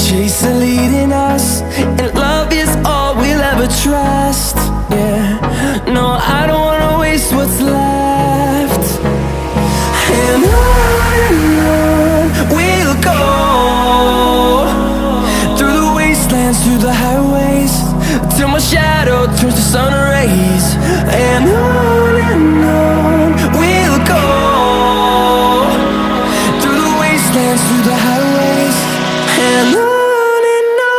chase are leading us, and love is all we'll ever trust. Yeah, no, I don't wanna waste what's left. And on we'll go, through the wastelands, through the highways, till my shadow turns to sun rays. And on we'll go, through the wastelands, through the highways, and on we'll go.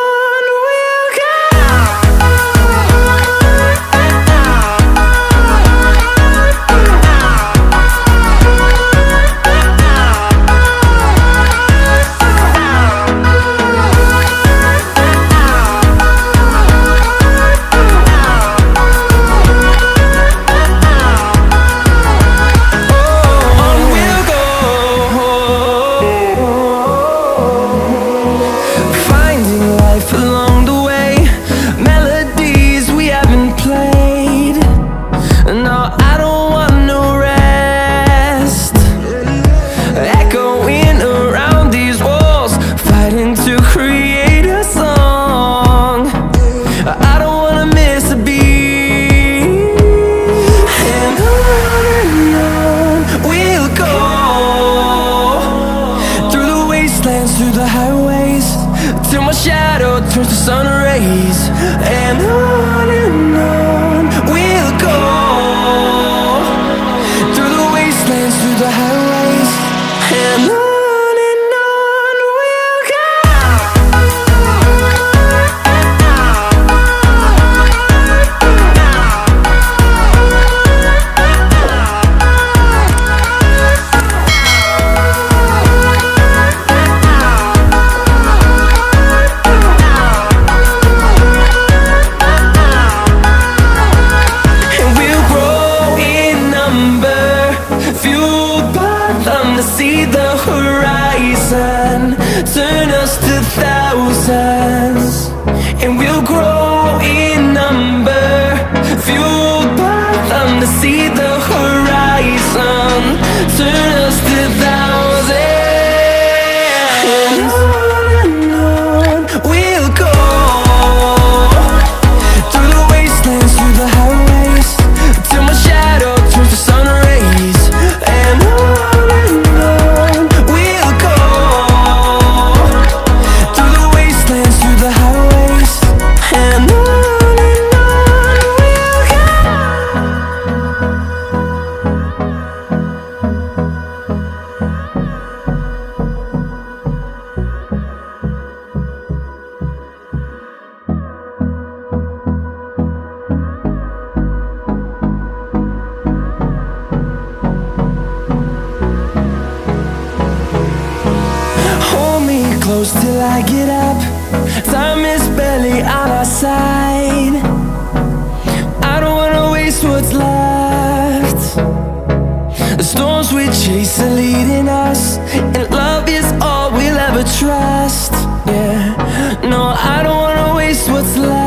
Along the way, melodies we haven't played. No, I don't want no rest. Echoing around these walls, fighting to create a song. I don't wanna miss a beat. And on we'll go, through the wastelands, through the highways, till my shadow turns to sun rays. And on we'll go, through the wastelands, through the highways, and on we'll go. To see the horizon, turn us to thousands, and we'll grow in number, fueled by them. To see the horizon, turn us to thousands, and on we'll go, through the wastelands, through the highways, till my shadow turns to sun rays. And on close till I get up. Time is barely on our side. I don't wanna waste what's left. The storms we chase are leading us, and love is all we'll ever trust. Yeah, no, I don't wanna waste what's left.